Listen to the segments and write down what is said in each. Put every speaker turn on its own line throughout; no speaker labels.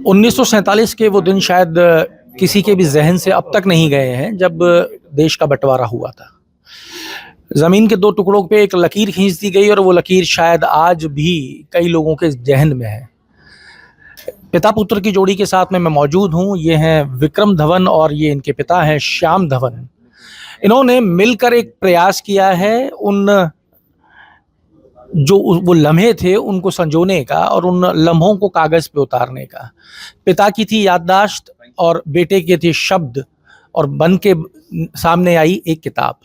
1947 के वो दिन शायद किसी के भी जहन से अब तक नहीं गए हैं, जब देश का बंटवारा हुआ था। ज़मीन के दो टुकड़ों पे एक लकीर खींच दी गई और वो लकीर शायद आज भी कई लोगों के जहन में है। पिता पुत्र की जोड़ी के साथ में मैं मौजूद हूँ। ये हैं विक्रम धवन और ये इनके पिता हैं श्याम धवन। इन्होंने मिलकर एक प्रयास किया है उन जो वो लम्हे थे उनको संजोने का और उन लम्हों को कागज़ पे उतारने का। पिता की थी याददाश्त और बेटे के थे शब्द, और बन के सामने आई एक किताब।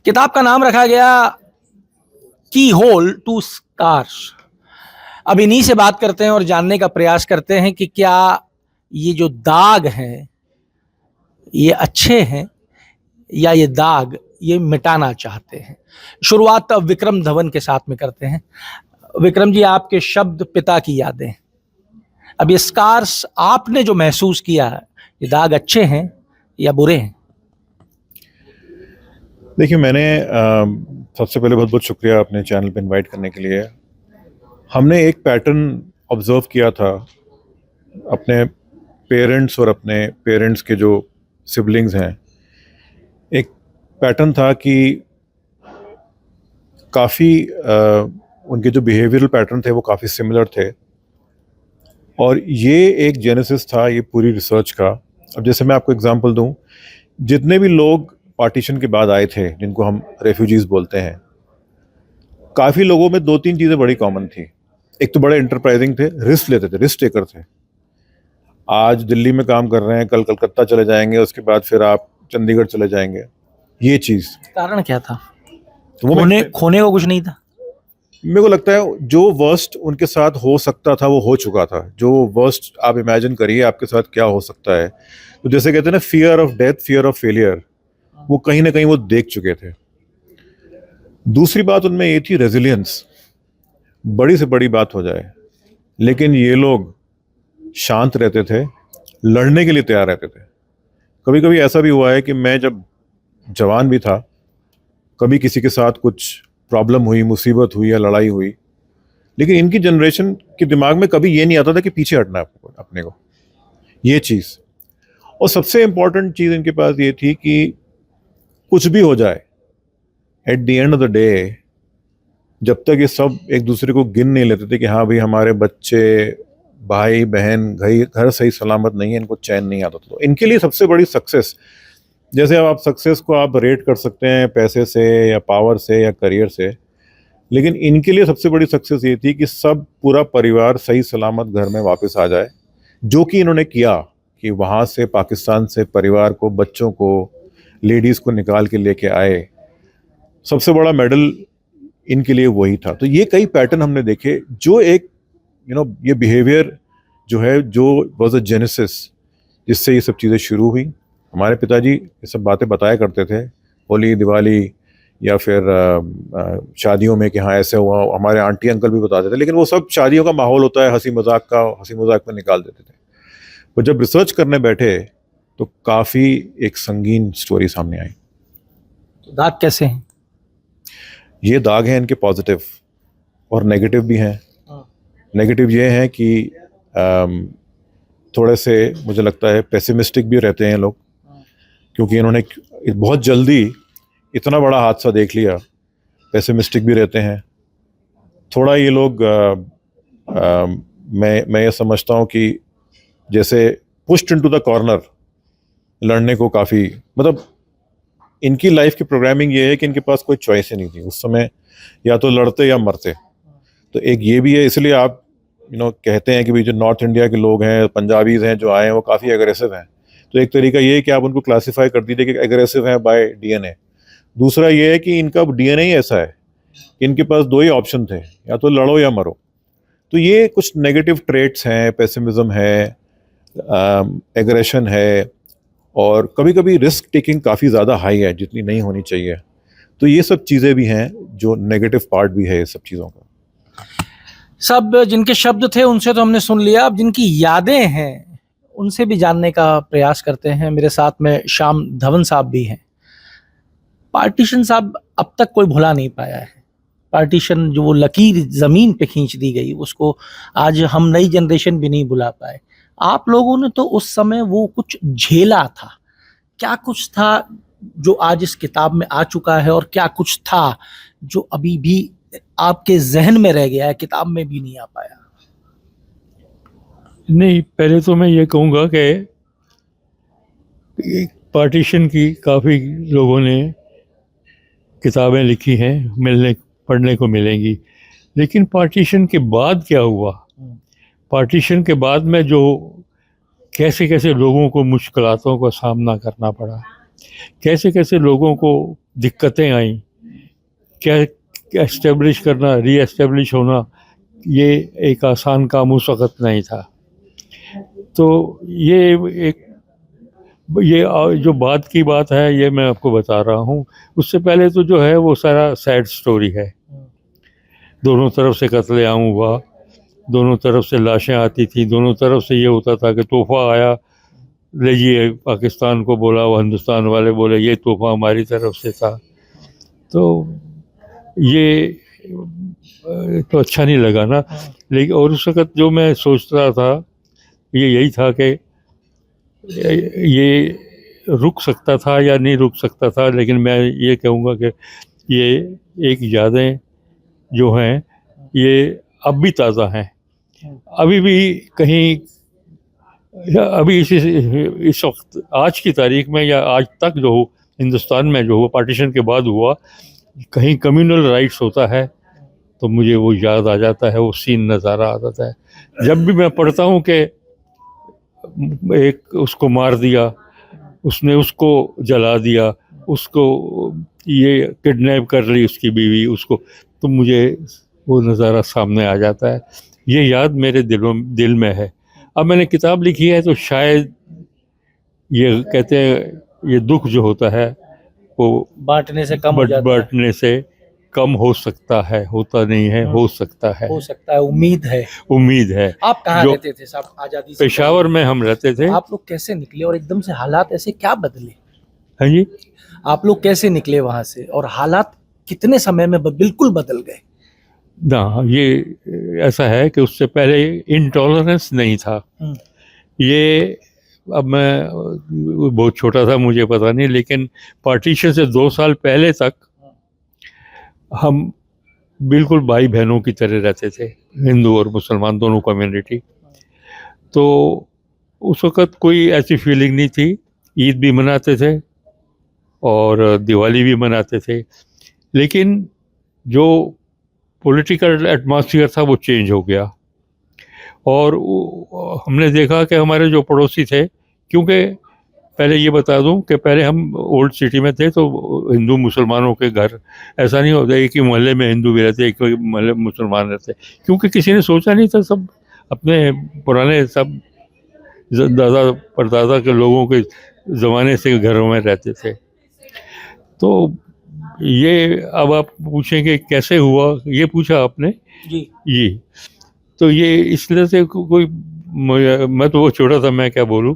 किताब का नाम रखा गया की होल टू स्कार्स। अब इन्हीं से बात करते हैं और जानने का प्रयास करते हैं कि क्या ये जो दाग हैं ये अच्छे हैं या ये दाग ये मिटाना चाहते हैं। शुरुआत अब विक्रम धवन के साथ में करते हैं। विक्रम जी, आपके शब्द पिता की यादें, अब ये स्कार्स आपने जो महसूस किया है, ये दाग अच्छे हैं या बुरे हैं?
देखिए, मैंने सबसे पहले बहुत बहुत शुक्रिया अपने चैनल पे इनवाइट करने के लिए। हमने एक पैटर्न ऑब्जर्व किया था अपने पेरेंट्स और अपने पेरेंट्स के जो सिबलिंग्स हैं। एक पैटर्न था कि काफ़ी उनके जो बिहेवियरल पैटर्न थे वो काफ़ी सिमिलर थे, और ये एक जेनेसिस था ये पूरी रिसर्च का। अब जैसे मैं आपको एग्जांपल दूं, जितने भी लोग पार्टीशन के बाद आए थे जिनको हम रेफ्यूजीज़ बोलते हैं, काफ़ी लोगों में दो तीन चीज़ें बड़ी कॉमन थी। एक तो बड़े इंटरप्राइजिंग थे, रिस्क लेते थे, रिस्क टेकर थे। आज दिल्ली में काम कर रहे हैं, कल कलकत्ता चले जाएंगे, उसके बाद फिर आप चंडीगढ़ चले जाएंगे। ये चीज़
कारण क्या था?
तो वो
खोने को कुछ नहीं था।
मेरे को लगता है जो वर्स्ट उनके साथ हो सकता था वो हो चुका था। जो वर्स्ट आप इमेजिन करिए आपके साथ क्या हो सकता है। तो जैसे कहते हैं ना, fear of death, fear of failure, वो कहीं ना कहीं वो देख चुके थे। दूसरी बात उनमें ये थी रेजिलियंस। बड़ी से बड़ी बात हो जाए लेकिन ये लोग शांत रहते थे, लड़ने के लिए तैयार रहते थे। कभी कभी ऐसा भी हुआ है कि मैं जब जवान भी था, कभी किसी के साथ कुछ प्रॉब्लम हुई, मुसीबत हुई या लड़ाई हुई, लेकिन इनकी जनरेशन के दिमाग में कभी ये नहीं आता था कि पीछे हटना है अपने को, ये चीज़। और सबसे इम्पॉर्टेंट चीज़ इनके पास ये थी कि कुछ भी हो जाए, at the end of the day, जब तक ये सब एक दूसरे को गिन नहीं लेते थे कि हाँ भाई हमारे बच्चे, भाई बहन घर सही सलामत नहीं है, इनको चैन नहीं आता था। तो इनके लिए सबसे बड़ी सक्सेस, जैसे अब आप सक्सेस को आप रेट कर सकते हैं पैसे से या पावर से या करियर से, लेकिन इनके लिए सबसे बड़ी सक्सेस ये थी कि सब पूरा परिवार सही सलामत घर में वापस आ जाए, जो कि इन्होंने किया कि वहाँ से पाकिस्तान से परिवार को, बच्चों को, लेडीज़ को निकाल के लेके आए। सबसे बड़ा मेडल इनके लिए वही था। तो ये कई पैटर्न हमने देखे, जो एक ये बिहेवियर जो है, जो वॉज अ जेनेसिस, जिससे ये सब चीज़ें शुरू हुई। हमारे पिताजी ये सब बातें बताया करते थे होली, दिवाली या फिर शादियों में कि हाँ ऐसे हुआ। हमारे आंटी अंकल भी बताते थे, लेकिन वो सब शादियों का माहौल होता है, हंसी मजाक में निकाल देते थे। तो जब रिसर्च करने बैठे तो काफ़ी एक संगीन स्टोरी सामने आई।
दाग कैसे हैं?
ये दाग हैं इनके पॉजिटिव और नेगेटिव भी हैं। नेगेटिव ये हैं कि थोड़े से मुझे लगता है पेसिमिस्टिक भी रहते हैं लोग, क्योंकि इन्होंने बहुत जल्दी इतना बड़ा हादसा देख लिया। पेसिमिस्टिक भी रहते हैं थोड़ा ये लोग। मैं ये समझता हूँ कि जैसे पुश्ड इनटू द कॉर्नर, लड़ने को काफ़ी, मतलब इनकी लाइफ की प्रोग्रामिंग ये है कि इनके पास कोई चॉइस ही नहीं थी उस समय, या तो लड़ते या मरते। तो एक ये भी है, इसलिए आप कहते हैं कि भाई जो नॉर्थ इंडिया के लोग हैं, पंजाबीज़ हैं जो आए हैं, वो काफ़ी एग्रेसिव हैं। तो एक तरीका ये है कि आप उनको क्लासीफाई कर दीजिए कि एग्रेसिव हैं बाय डीएनए। दूसरा ये है कि इनका डीएनए ही ऐसा है कि इनके पास दो ही ऑप्शन थे, या तो लड़ो या मरो। तो ये कुछ नेगेटिव ट्रेट्स हैं, पेसिमिज्म है, एग्रेशन है, और कभी कभी रिस्क टेकिंग काफ़ी ज़्यादा हाई है जितनी नहीं होनी चाहिए। तो ये सब चीज़ें भी हैं जो नेगेटिव पार्ट भी है ये सब चीज़ों का।
सब जिनके शब्द थे उनसे तो हमने सुन लिया, अब जिनकी यादें हैं उनसे भी जानने का प्रयास करते हैं। मेरे साथ में श्याम धवन साहब भी हैं। पार्टीशन साहब अब तक कोई भुला नहीं पाया है। पार्टीशन जो वो लकीर ज़मीन पे खींच दी गई, उसको आज हम नई जनरेशन भी नहीं भुला पाए। आप लोगों ने तो उस समय वो कुछ झेला था, क्या कुछ था जो आज इस किताब में आ चुका है, और क्या कुछ था जो अभी भी आपके जहन में रह गया है, किताब में भी नहीं आ पाया?
नहीं, पहले तो मैं ये कहूँगा कि पार्टीशन की काफ़ी लोगों ने किताबें लिखी हैं, पढ़ने को मिलेंगी, लेकिन पार्टीशन के बाद क्या हुआ, पार्टीशन के बाद में जो कैसे कैसे लोगों को मुश्किलातों का सामना करना पड़ा, कैसे कैसे लोगों को दिक्कतें आई, क्या एस्टेब्लिश करना, री एस्टेब्लिश होना, ये एक आसान काम उस वक़्त नहीं था। तो ये जो बात की बात है, ये मैं आपको बता रहा हूँ। उससे पहले तो जो है वो सारा सैड स्टोरी है। दोनों तरफ से कत्लेआम हुआ, दोनों तरफ से लाशें आती थी, दोनों तरफ से ये होता था कि तोहफा आया, लीजिए, पाकिस्तान को बोला, वो हिंदुस्तान वाले बोले ये तोहफा हमारी तरफ से था। तो ये तो अच्छा नहीं लगा ना। लेकिन और उस वक़्त जो मैं सोच रहा था ये यही था कि ये रुक सकता था या नहीं रुक सकता था, लेकिन मैं ये कहूँगा कि ये एक यादें जो हैं ये अब भी ताज़ा हैं, अभी भी कहीं, अभी इस वक्त आज की तारीख में या आज तक जो हिंदुस्तान में जो हुआ पार्टीशन के बाद हुआ, कहीं कम्युनल राइट्स होता है तो मुझे वो याद आ जाता है, वो सीन नज़ारा आ जाता है। जब भी मैं पढ़ता हूँ कि एक उसको मार दिया, उसने उसको जला दिया, उसको ये किडनैप कर ली उसकी बीवी, उसको, तो मुझे वो नज़ारा सामने आ जाता है, ये याद मेरे दिल में है। अब मैंने किताब लिखी है तो शायद ये कहते हैं ये दुख जो होता है वो
बांटने से कम हो जाता है।
बांटने से कम हो सकता है, होता नहीं है, हो सकता है,
हो सकता है, उम्मीद है।
उम्मीद है।
आप कहाँ
जो
रहते थे साहब आजादी से
पेशावर में हम रहते थे।
आप लोग कैसे निकले और एकदम से हालात ऐसे क्या बदले?
हाँ जी,
आप लोग कैसे निकले वहां से और हालात कितने समय में बिल्कुल बदल गए?
ना, ये ऐसा है कि उससे पहले इंटॉलरेंस नहीं था। ये अब मैं बहुत छोटा था, मुझे पता नहीं, लेकिन पार्टीशन से 2 साल पहले तक हम बिल्कुल भाई बहनों की तरह रहते थे, हिंदू और मुसलमान दोनों कम्युनिटी। तो उस वक़्त कोई ऐसी फीलिंग नहीं थी, ईद भी मनाते थे और दिवाली भी मनाते थे, लेकिन जो पॉलिटिकल एटमॉस्फेयर था वो चेंज हो गया। और हमने देखा कि हमारे जो पड़ोसी थे, क्योंकि पहले ये बता दूं कि पहले हम ओल्ड सिटी में थे तो हिंदू मुसलमानों के घर, ऐसा नहीं होता एक ही मोहल्ले में हिंदू भी रहते, एक ही मोहल्ले में मुसलमान रहते, क्योंकि किसी ने सोचा नहीं था, सब अपने पुराने सब दादा परदादा के लोगों के ज़माने से घरों में रहते थे। तो ये अब आप पूछेंगे कैसे हुआ, ये पूछा आपने
जी।
ये, तो ये इसलिए से कोई, मैं तो वो छोटा था, मैं क्या बोलूँ,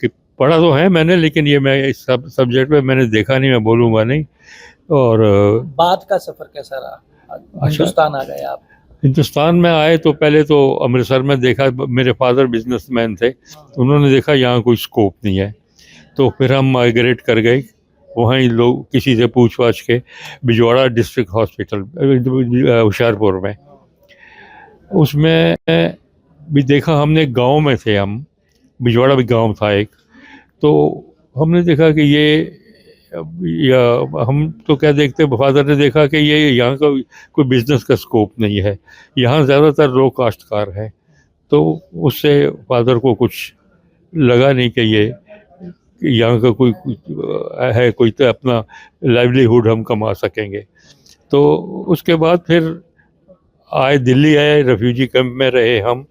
कि पढ़ा तो है मैंने, लेकिन ये मैं इस सब्जेक्ट में मैंने देखा नहीं, मैं बोलूँगा नहीं। और
बाद का सफर कैसा रहा? हिंदुस्तान आ गए आप।
हिंदुस्तान में आए तो पहले तो अमृतसर में देखा, मेरे फादर बिजनेसमैन थे, तो उन्होंने देखा यहाँ कोई स्कोप नहीं है, तो फिर हम माइग्रेट कर गए, वहीं लोग किसी से पूछ पाछ के बिजवाड़ा डिस्ट्रिक्ट हॉस्पिटल होशियारपुर में, उसमें भी देखा हमने, गांव में थे हम, बिजवाड़ा भी गांव था एक, तो हमने देखा कि ये, या हम तो क्या देखते, फादर ने देखा कि ये यहाँ का कोई बिजनेस का स्कोप नहीं है, यहाँ ज़्यादातर लो काश्तकार हैं, तो उससे फादर को कुछ लगा नहीं कि ये यहाँ का कोई है, कोई तो अपना लाइवलीहुड हम कमा सकेंगे। तो उसके बाद फिर आए, दिल्ली आए, रेफ्यूजी कैंप में रहे हम,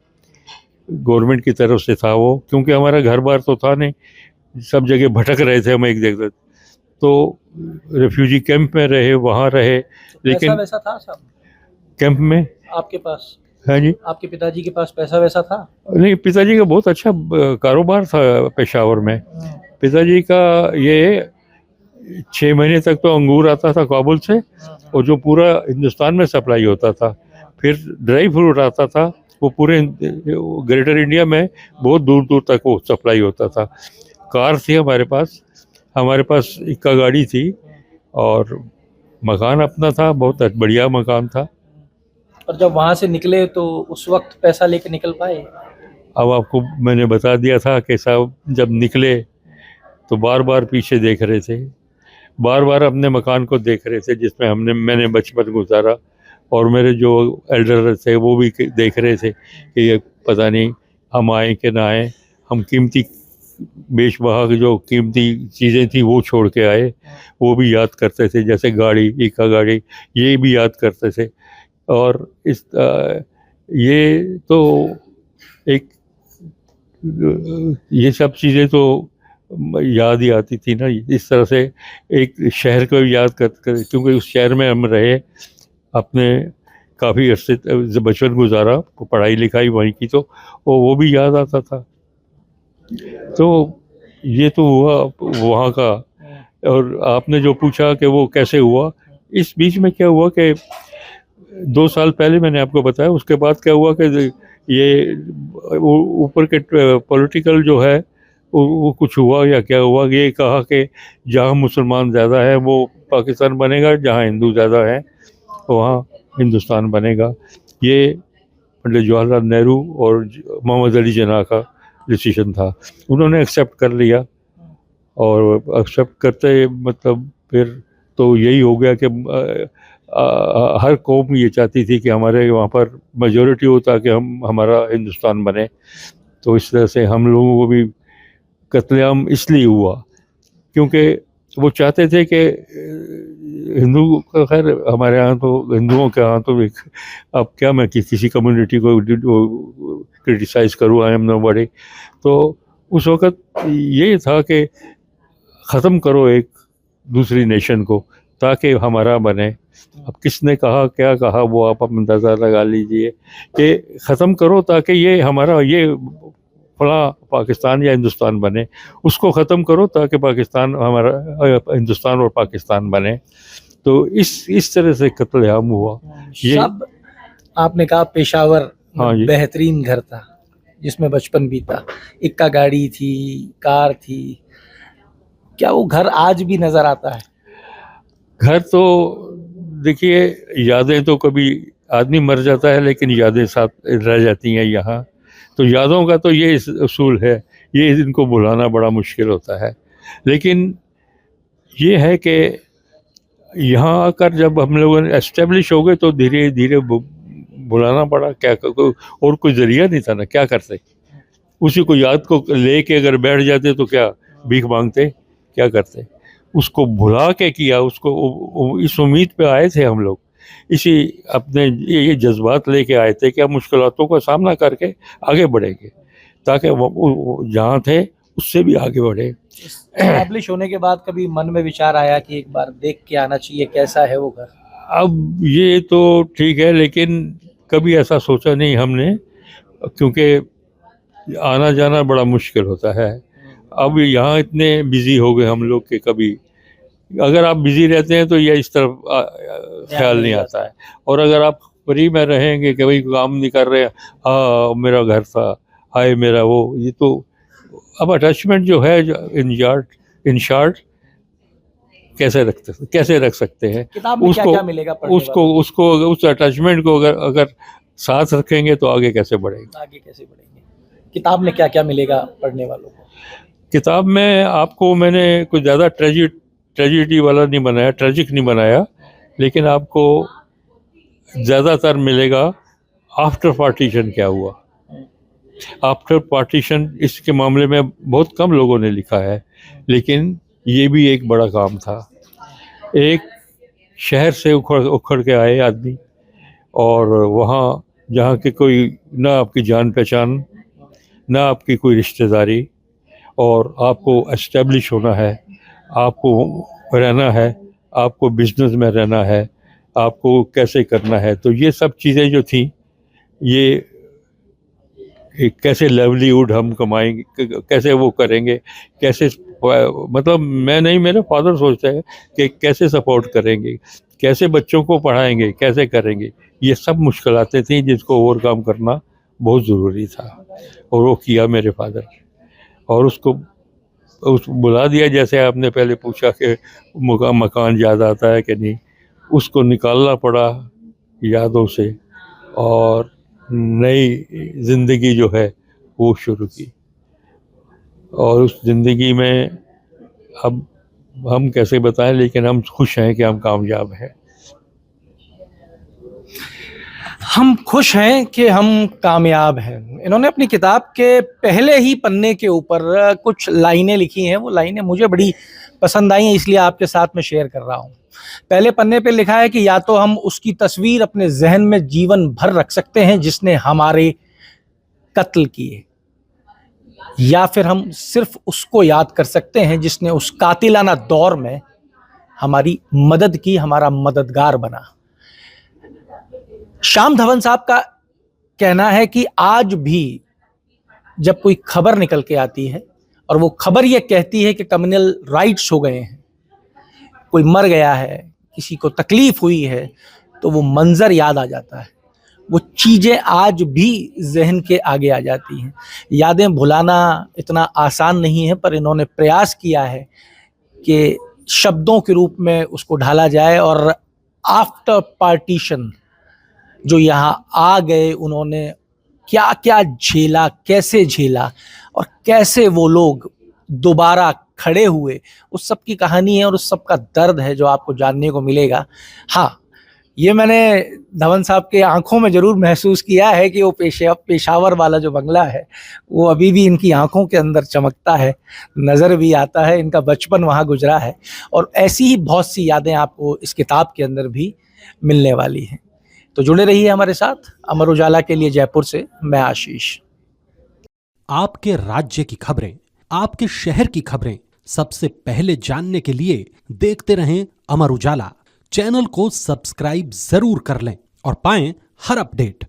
गवर्नमेंट की तरफ से था वो, क्योंकि हमारा घर बार तो था नहीं, सब जगह भटक रहे थे हम एक जगह, तो रेफ्यूजी कैंप में रहे, वहाँ रहे, लेकिन
वैसा था साहब
कैंप में
आपके पास?
हाँ जी,
आपके पिताजी के पास पैसा वैसा था?
नहीं, पिताजी का बहुत अच्छा कारोबार था पेशावर में। पिताजी का ये 6 महीने तक तो अंगूर आता था काबुल से, और जो पूरा हिंदुस्तान में सप्लाई होता था, फिर ड्राई फ्रूट आता था, वो पूरे ग्रेटर इंडिया में बहुत दूर दूर तक वो सप्लाई होता था। कार थी हमारे पास इक्का गाड़ी थी और मकान अपना था, बहुत बढ़िया मकान था।
और जब वहां से निकले तो उस वक्त पैसा लेके निकल पाए?
अब आपको मैंने बता दिया था कि साहब जब निकले तो बार बार पीछे देख रहे थे, बार बार अपने मकान को देख रहे थे जिसमें मैंने बचपन गुजारा, और मेरे जो एल्डर थे वो भी देख रहे थे कि ये पता नहीं हम आए कि ना आए। हम कीमती बेश बहा की जो कीमती चीज़ें थी वो छोड़ के आए, वो भी याद करते थे, जैसे गाड़ी, इक्का गाड़ी, ये भी याद करते थे। और ये तो एक ये सब चीज़ें तो याद ही आती थी ना। इस तरह से एक शहर को भी याद कर क्योंकि उस शहर में हम रहे, अपने काफ़ी अरसे बचपन गुजारा, पढ़ाई लिखाई वहीं की, तो वो भी याद आता था। तो ये तो हुआ वहाँ का। और आपने जो पूछा कि वो कैसे हुआ, इस बीच में क्या हुआ कि 2 साल पहले मैंने आपको बताया, उसके बाद क्या हुआ कि ये ऊपर के पॉलिटिकल जो है वो कुछ हुआ या क्या हुआ, ये कहा कि जहाँ मुसलमान ज़्यादा है वो पाकिस्तान बनेगा, जहाँ हिंदू ज़्यादा है वहाँ हिंदुस्तान बनेगा। ये पंडित जवाहरलाल नेहरू और मोहम्मद अली जिन्ना का डिसीजन था। उन्होंने एक्सेप्ट कर लिया, और एक्सेप्ट करते मतलब फिर तो यही हो गया कि हर कौम ये चाहती थी कि हमारे वहाँ पर मेजॉरिटी हो ताकि हमारा हिंदुस्तान बने। तो इस तरह से हम लोगों को भी कत्लेआम इसलिए हुआ क्योंकि वो चाहते थे कि हिंदू का, खैर हमारे यहाँ तो हिंदुओं के यहाँ तो एक, अब क्या मैं किसी कम्युनिटी को क्रिटिसाइज़ करूँ, आई एम नोबडी। तो उस वक़्त ये था कि ख़त्म करो एक दूसरी नेशन को ताकि हमारा बने। अब किसने कहा क्या कहा वो आप अंदाज़ा लगा लीजिए कि ख़त्म करो ताकि ये हमारा ये फला पाकिस्तान या हिंदुस्तान बने, उसको ख़त्म करो ताकि पाकिस्तान हमारा हिंदुस्तान और पाकिस्तान बने। तो इस तरह से कत्लेआम हुआ। ये
सब आपने कहा पेशावर
हाँ जी।
बेहतरीन घर था जिसमें बचपन बीता, इक्का गाड़ी थी, कार थी, क्या वो घर आज भी नजर आता है?
घर तो देखिए, यादें तो कभी आदमी मर जाता है लेकिन यादें साथ रह जाती हैं यहाँ। तो यादों का तो ये असूल है, ये इनको भुलाना बड़ा मुश्किल होता है। लेकिन ये है कि यहाँ आकर जब हम लोगों ने एस्टेब्लिश हो गए तो धीरे धीरे भुलाना पड़ा। क्या और कोई ज़रिया नहीं था ना, क्या करते। उसी को याद को लेके अगर बैठ जाते तो क्या भीख मांगते, क्या करते। उसको भुला के किया, उसको इस उम्मीद पे आए थे हम लोग, इसी अपने ये जज्बात लेके आए थे कि हम मुश्किलातों का सामना करके आगे बढ़ेंगे ताकि वो जहाँ थे उससे भी आगे बढ़े।
एस्टैब्लिश होने के बाद कभी मन में विचार आया कि एक बार देख के आना चाहिए कैसा है वो घर?
अब ये तो ठीक है, लेकिन कभी ऐसा सोचा नहीं हमने, क्योंकि आना जाना बड़ा मुश्किल होता है। अब यहाँ इतने बिजी हो गए हम लोग कि कभी, अगर आप बिजी रहते हैं तो ये इस तरफ ख्याल नहीं आता है। और अगर आप फ्री में रहेंगे कि भाई काम नहीं कर रहे, हाँ मेरा घर था, हाय मेरा वो, ये तो अब अटैचमेंट जो है इन शॉर्ट कैसे रख सकते हैं
किताब में क्या मिलेगा पढ़ने
उसको उस अटैचमेंट को अगर साथ रखेंगे तो आगे कैसे बढ़ेंगे।
किताब में क्या मिलेगा पढ़ने वालों को?
किताब में आपको मैंने कुछ ज़्यादा ट्रेजिडी वाला नहीं बनाया, ट्रेजिक नहीं बनाया, लेकिन आपको ज़्यादातर मिलेगा आफ्टर पार्टीशन क्या हुआ। आफ्टर पार्टीशन इसके मामले में बहुत कम लोगों ने लिखा है, लेकिन ये भी एक बड़ा काम था। एक शहर से उखड़ के आए आदमी, और वहाँ जहाँ के कोई ना आपकी जान पहचान, ना आपकी कोई रिश्तेदारी, और आपको एस्टेब्लिश होना है, आपको रहना है, आपको बिजनेस में रहना है, आपको कैसे करना है। तो ये सब चीज़ें जो थी, ये कैसे लाइवलीहुड हम कमाएंगे, कैसे वो करेंगे, कैसे मतलब मैं नहीं, मेरे फादर सोचते हैं कि कैसे सपोर्ट करेंगे, कैसे बच्चों को पढ़ाएंगे, कैसे करेंगे। ये सब मुश्किलातें थी जिसको ओवरकम करना बहुत ज़रूरी था, और वो किया मेरे फादर। और उसको बुला दिया, जैसे आपने पहले पूछा कि मकान याद आता है कि नहीं, उसको निकालना पड़ा यादों से, और नई ज़िंदगी जो है वो शुरू की। और उस ज़िंदगी में अब हम कैसे बताएं, लेकिन हम खुश हैं कि हम कामयाब हैं।
हम खुश हैं कि हम कामयाब हैं। इन्होंने अपनी किताब के पहले ही पन्ने के ऊपर कुछ लाइनें लिखी हैं, वो लाइनें मुझे बड़ी पसंद आई हैं, इसलिए आपके साथ में शेयर कर रहा हूँ। पहले पन्ने पे लिखा है कि या तो हम उसकी तस्वीर अपने जहन में जीवन भर रख सकते हैं जिसने हमारे कत्ल किए, या फिर हम सिर्फ उसको याद कर सकते हैं जिसने उस कातिलाना दौर में हमारी मदद की, हमारा मददगार बना। श्याम धवन साहब का कहना है कि आज भी जब कोई खबर निकल के आती है और वो खबर ये कहती है कि कम्युनल राइट्स हो गए हैं, कोई मर गया है, किसी को तकलीफ हुई है, तो वो मंजर याद आ जाता है, वो चीज़ें आज भी जहन के आगे आ जाती हैं। यादें भुलाना इतना आसान नहीं है, पर इन्होंने प्रयास किया है कि शब्दों के रूप में उसको ढाला जाए। और आफ्टर पार्टीशन जो यहाँ आ गए, उन्होंने क्या क्या झेला, कैसे झेला, और कैसे वो लोग दोबारा खड़े हुए, उस सब की कहानी है और उस सब का दर्द है जो आपको जानने को मिलेगा। हाँ, ये मैंने धवन साहब के आंखों में ज़रूर महसूस किया है कि वो पेशावर वाला जो बंगला है वो अभी भी इनकी आंखों के अंदर चमकता है, नज़र भी आता है, इनका बचपन वहाँ गुजरा है। और ऐसी ही बहुत सी यादें आपको इस किताब के अंदर भी मिलने वाली हैं। तो जुड़े रहिए हमारे साथ। अमर उजाला के लिए जयपुर से मैं आशीष।
आपके राज्य की खबरें, आपके शहर की खबरें सबसे पहले जानने के लिए देखते रहें अमर उजाला। चैनल को सब्सक्राइब जरूर कर लें और पाएं हर अपडेट।